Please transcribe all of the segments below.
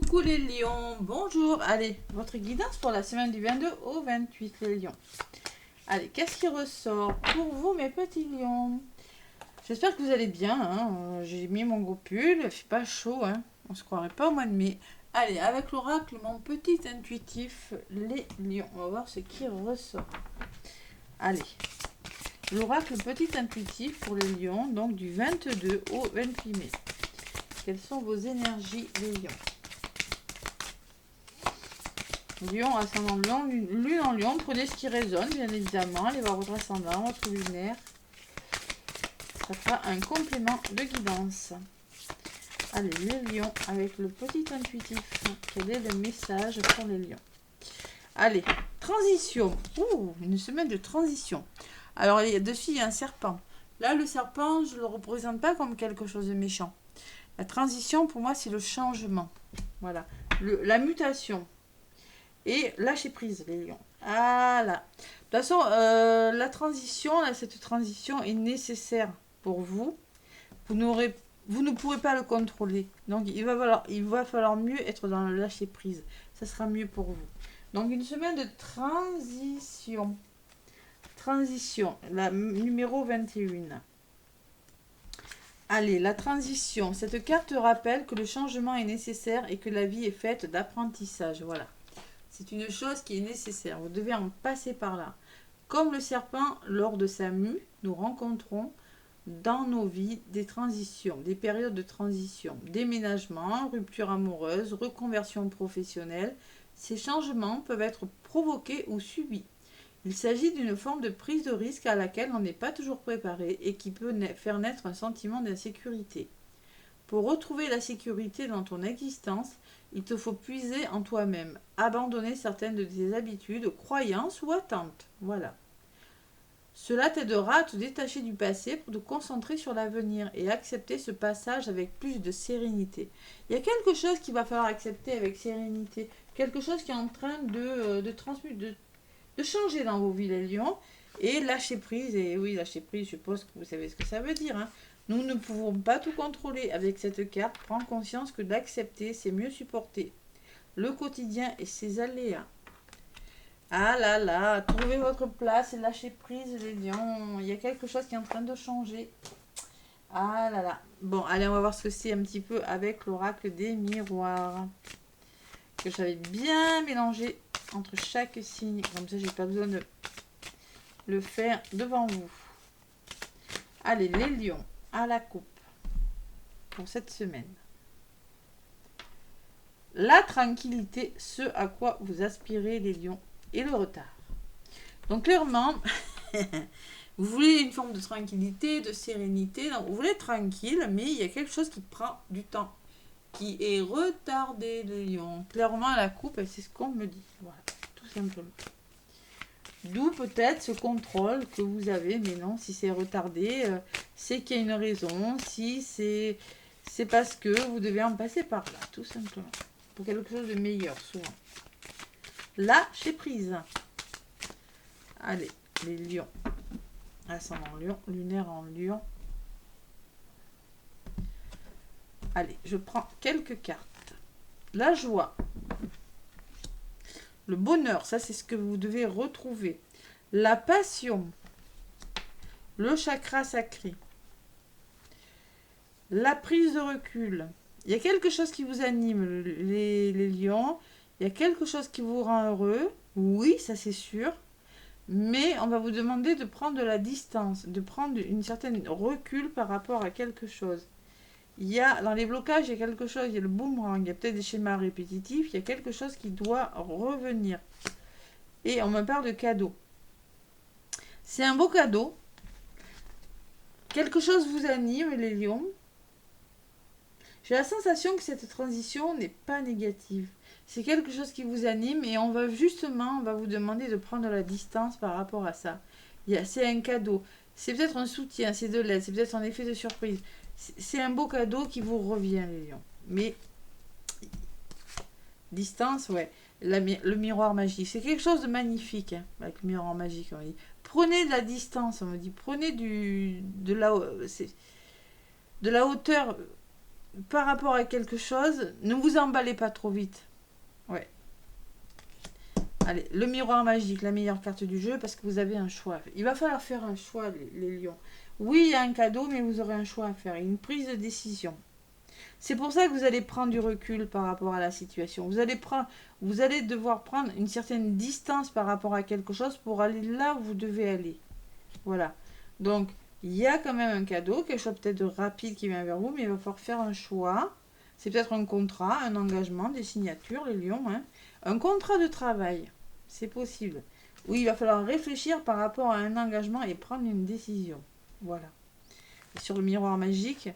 Coucou les lions, bonjour. Allez, votre guidance pour la semaine du 22 au 28 les lions. Allez, qu'est-ce qui ressort pour vous mes petits lions? J'espère que vous allez bien. J'ai mis mon gros pull, il fait pas chaud. On se croirait pas au mois de mai. Allez, avec l'oracle, mon petit intuitif, les lions. On va voir ce qui ressort. Allez, l'oracle petit intuitif pour les lions, donc du 22 au 28 mai. Quelles sont vos énergies les lions? Lion, ascendant lion, lune en lion, prenez ce qui résonne, bien évidemment. Allez voir votre ascendant, votre lunaire. Ça fera un complément de guidance. Allez, les lions, avec le petit intuitif. Quel est le message pour les lions? Allez, transition. Ouh, une semaine de transition. Alors, dessus, il y a un serpent. Là, le serpent, je ne le représente pas comme quelque chose de méchant. La transition, pour moi, c'est le changement. Voilà. La mutation. Et lâcher prise, les lions. Ah là. De toute façon, la transition, là, cette transition est nécessaire pour vous. Vous ne pourrez pas le contrôler. Donc, il va falloir mieux être dans le lâcher prise. Ça sera mieux pour vous. Donc, une semaine de transition. Transition, la numéro 21. Allez, la transition. Cette carte rappelle que le changement est nécessaire et que la vie est faite d'apprentissage. Voilà. C'est une chose qui est nécessaire. Vous devez en passer par là. Comme le serpent, lors de sa mue, nous rencontrons dans nos vies des transitions, des périodes de transition, déménagement, rupture amoureuse, reconversion professionnelle. Ces changements peuvent être provoqués ou subis. Il s'agit d'une forme de prise de risque à laquelle on n'est pas toujours préparé et qui peut faire naître un sentiment d'insécurité. Pour retrouver la sécurité dans ton existence, il te faut puiser en toi-même, abandonner certaines de tes habitudes, croyances ou attentes. Voilà. Cela t'aidera à te détacher du passé pour te concentrer sur l'avenir et accepter ce passage avec plus de sérénité. Il y a quelque chose qu'il va falloir accepter avec sérénité, quelque chose qui est en train de changer dans vos vies, les lions, et lâcher prise. Et oui, lâcher prise, je suppose que vous savez ce que ça veut dire. Nous ne pouvons pas tout contrôler avec cette carte. Prends conscience que d'accepter, c'est mieux supporter le quotidien et ses aléas. Ah là là, trouvez votre place et lâchez prise les lions. Il y a quelque chose qui est en train de changer. Ah là là. Bon, allez, on va voir ce que c'est un petit peu avec l'oracle des miroirs. Que j'avais bien mélangé entre chaque signe. Comme ça, j'ai pas besoin de le faire devant vous. Allez, les lions, à la coupe pour cette semaine. La tranquillité, ce à quoi vous aspirez les lions, et le retard. Donc clairement, vous voulez une forme de tranquillité, de sérénité, donc vous voulez être tranquille, mais il y a quelque chose qui prend du temps, qui est retardé les lions. Clairement à la coupe, c'est ce qu'on me dit, voilà, tout simplement. D'où peut-être ce contrôle que vous avez, mais non, si c'est retardé, c'est qu'il y a une raison, si c'est parce que vous devez en passer par là, tout simplement. Pour quelque chose de meilleur, souvent. Lâchez prise. Allez, les lions. Ascendant lion, lunaire en lion. Allez, je prends quelques cartes. La joie. Le bonheur, ça c'est ce que vous devez retrouver. La passion. Le chakra sacré. La prise de recul. Il y a quelque chose qui vous anime, les lions. Il y a quelque chose qui vous rend heureux. Oui, ça c'est sûr. Mais on va vous demander de prendre de la distance, de prendre une certaine recul par rapport à quelque chose. Il y a, dans les blocages, il y a quelque chose, il y a le boomerang, il y a peut-être des schémas répétitifs, il y a quelque chose qui doit revenir. Et on me parle de cadeau. C'est un beau cadeau. Quelque chose vous anime, les lions. J'ai la sensation que cette transition n'est pas négative. C'est quelque chose qui vous anime et on va vous demander de prendre la distance par rapport à ça. C'est un cadeau. C'est peut-être un soutien, c'est de l'aide, c'est peut-être un effet de surprise. C'est un beau cadeau qui vous revient, les lions. Mais, distance, ouais. Le miroir magique. C'est quelque chose de magnifique, avec le miroir magique, on dit. Prenez de la distance, on me dit. Prenez de la hauteur par rapport à quelque chose, ne vous emballez pas trop vite. Ouais. Allez, le miroir magique, la meilleure carte du jeu, parce que vous avez un choix. Il va falloir faire un choix, les lions. Oui, il y a un cadeau, mais vous aurez un choix à faire, une prise de décision. C'est pour ça que vous allez prendre du recul par rapport à la situation. Vous allez devoir prendre une certaine distance par rapport à quelque chose pour aller là où vous devez aller. Voilà. Donc, il y a quand même un cadeau, quelque chose peut-être de rapide qui vient vers vous, mais il va falloir faire un choix. C'est peut-être un contrat, un engagement, des signatures, les lions. Hein. Un contrat de travail, c'est possible. Oui, il va falloir réfléchir par rapport à un engagement et prendre une décision. Voilà. Et sur le miroir magique,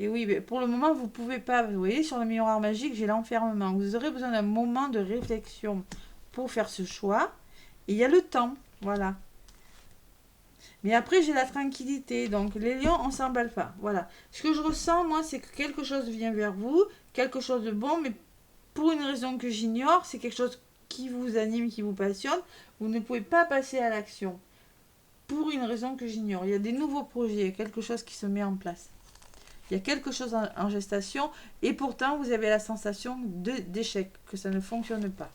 et oui, mais pour le moment, vous ne pouvez pas. Vous voyez, sur le miroir magique, j'ai l'enfermement. Vous aurez besoin d'un moment de réflexion pour faire ce choix. Et il y a le temps. Voilà. Mais après, j'ai la tranquillité. Donc, les lions, on ne s'emballe pas. Voilà. Ce que je ressens, moi, c'est que quelque chose vient vers vous, quelque chose de bon, mais pour une raison que j'ignore, c'est quelque chose qui vous anime, qui vous passionne. Vous ne pouvez pas passer à l'action. Pour une raison que j'ignore. Il y a des nouveaux projets, il y a quelque chose qui se met en place. Il y a quelque chose en gestation et pourtant vous avez la sensation d'échec, que ça ne fonctionne pas.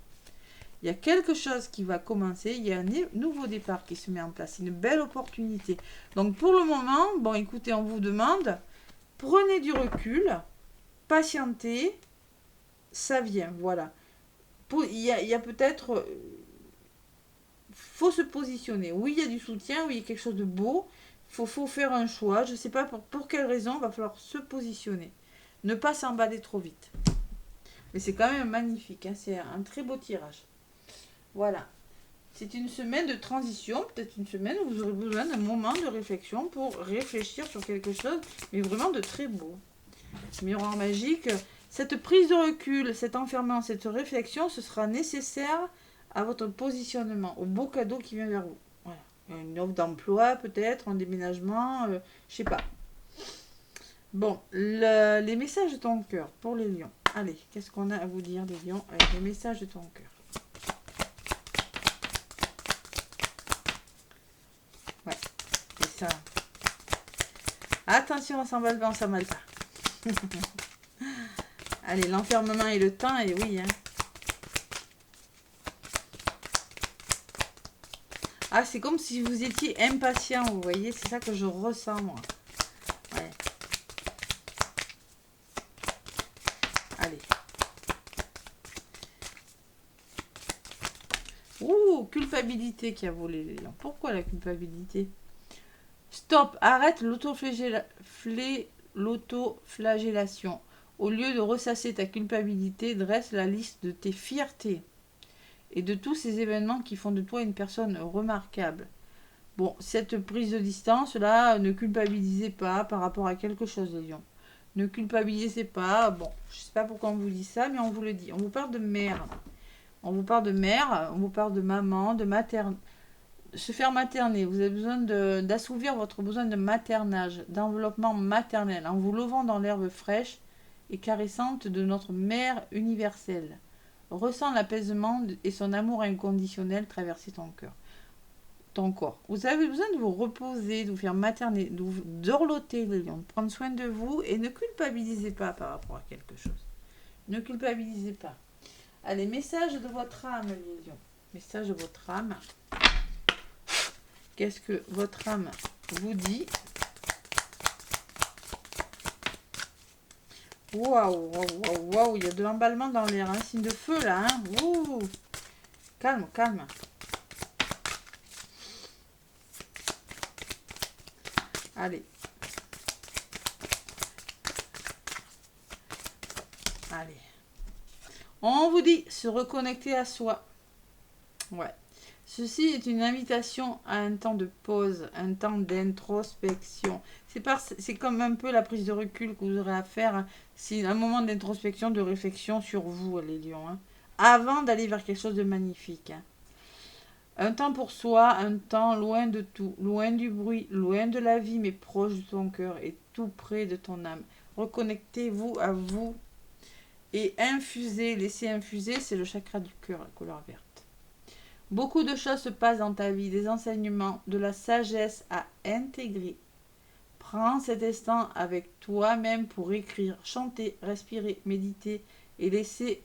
Il y a quelque chose qui va commencer, il y a un nouveau départ qui se met en place, une belle opportunité. Donc pour le moment, bon écoutez, on vous demande, prenez du recul, patientez, ça vient, voilà. Il y a peut-être, faut se positionner. Oui, il y a du soutien, oui, il y a quelque chose de beau. Faut faire un choix. Je ne sais pas pour quelle raison, il va falloir se positionner. Ne pas s'emballer trop vite. Mais c'est quand même magnifique. Hein, c'est un très beau tirage. Voilà. C'est une semaine de transition, peut-être une semaine où vous aurez besoin d'un moment de réflexion pour réfléchir sur quelque chose, mais vraiment de très beau. Miroir magique, cette prise de recul, cet enfermement, cette réflexion, ce sera nécessaire à votre positionnement, au beau cadeau qui vient vers vous. Voilà. Une offre d'emploi peut-être, un déménagement, je sais pas. Bon, les messages de ton cœur pour les lions. Allez, qu'est-ce qu'on a à vous dire les lions avec les messages de ton cœur? Ouais, c'est ça. Attention, on s'emballe pas, on s'emballe pas. Allez, l'enfermement et le temps, et oui, hein. Ah, c'est comme si vous étiez impatient, vous voyez, c'est ça que je ressens, moi. Ouais. Allez. Ouh, culpabilité qui a volé les lions. Pourquoi la culpabilité? Stop, arrête l'autoflagellation. Au lieu de ressasser ta culpabilité, dresse la liste de tes fiertés et de tous ces événements qui font de toi une personne remarquable. Bon, cette prise de distance, là, ne culpabilisez pas par rapport à quelque chose, les lions. Ne culpabilisez pas. Bon, je ne sais pas pourquoi on vous dit ça, mais on vous le dit. On vous parle de mère. On vous parle de mère, on vous parle de maman, de maternelle. Se faire materner, vous avez besoin d'assouvir votre besoin de maternage, d'enveloppement maternel, en vous levant dans l'herbe fraîche et caressante de notre mère universelle. Ressens l'apaisement et son amour inconditionnel traverser ton corps. Vous avez besoin de vous reposer, de vous faire materner, d'orloter les lions, de prendre soin de vous et ne culpabilisez pas par rapport à quelque chose. Ne culpabilisez pas. Allez, message de votre âme, les lions. Message de votre âme. Qu'est-ce que votre âme vous dit? Waouh, waouh, waouh, il y a de l'emballement dans l'air, un signe de feu là. Hein. Ouh. Calme, calme. Allez. Allez. On vous dit se reconnecter à soi. Ouais. Ceci est une invitation à un temps de pause, un temps d'introspection. C'est comme un peu la prise de recul que vous aurez à faire. C'est un moment d'introspection, de réflexion sur vous, les lions. Hein, avant d'aller vers quelque chose de magnifique. Hein. Un temps pour soi, un temps loin de tout, loin du bruit, loin de la vie, mais proche de ton cœur et tout près de ton âme. Reconnectez-vous à vous et infusez, laissez infuser, c'est le chakra du cœur, la couleur verte. Beaucoup de choses se passent dans ta vie, des enseignements, de la sagesse à intégrer. Prends cet instant avec toi-même pour écrire, chanter, respirer, méditer et laisser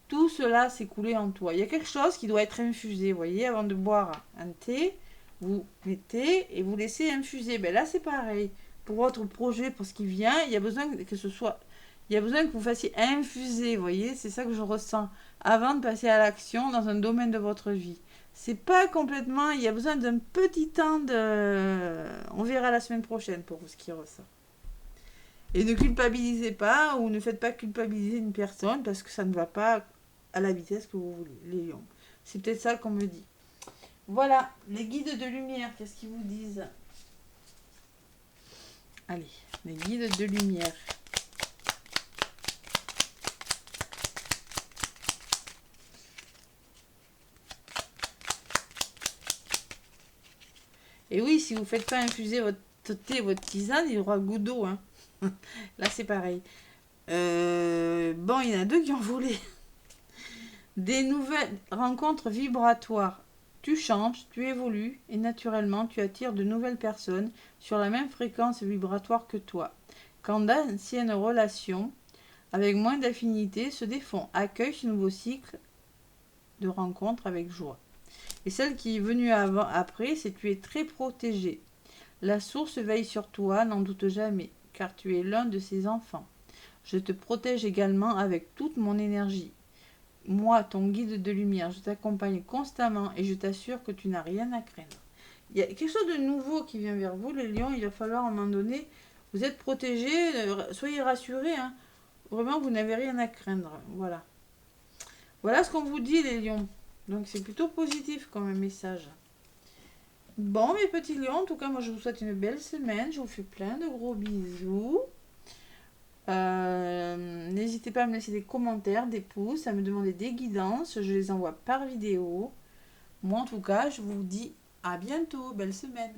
tout cela s'écouler en toi. Il y a quelque chose qui doit être infusé, vous voyez, avant de boire un thé, vous mettez et vous laissez infuser. Ben là, c'est pareil. Pour votre projet, pour ce qui vient, il y a besoin que ce soit... Il y a besoin que vous fassiez infuser, vous voyez, c'est ça que je ressens, avant de passer à l'action dans un domaine de votre vie. C'est pas complètement... Il y a besoin d'un petit temps de... On verra la semaine prochaine pour ce qui ressort. Et ne culpabilisez pas ou ne faites pas culpabiliser une personne parce que ça ne va pas à la vitesse que vous voulez, les lions. C'est peut-être ça qu'on me dit. Voilà, les guides de lumière, qu'est-ce qu'ils vous disent? Allez, les guides de lumière. Et oui, si vous ne faites pas infuser votre thé, votre tisane, il y aura le goût d'eau. Hein. Là, c'est pareil. Bon, il y en a deux qui ont volé. Des nouvelles rencontres vibratoires. Tu changes, tu évolues et naturellement tu attires de nouvelles personnes sur la même fréquence vibratoire que toi. Quand d'anciennes relations avec moins d'affinité se défont, accueille ce nouveau cycle de rencontres avec joie. Et celle qui est venue après, c'est que tu es très protégé. La source veille sur toi, n'en doute jamais, car tu es l'un de ses enfants. Je te protège également avec toute mon énergie. Moi, ton guide de lumière, je t'accompagne constamment et je t'assure que tu n'as rien à craindre. Il y a quelque chose de nouveau qui vient vers vous, les lions. Il va falloir à un moment donné, vous êtes protégés, soyez rassurés. Hein. Vraiment, vous n'avez rien à craindre. Voilà. Voilà ce qu'on vous dit, les lions. Donc, c'est plutôt positif comme message. Bon, mes petits lions, en tout cas, moi, je vous souhaite une belle semaine. Je vous fais plein de gros bisous. N'hésitez pas à me laisser des commentaires, des pouces, à me demander des guidances. Je les envoie par vidéo. Moi, en tout cas, je vous dis à bientôt. Belle semaine.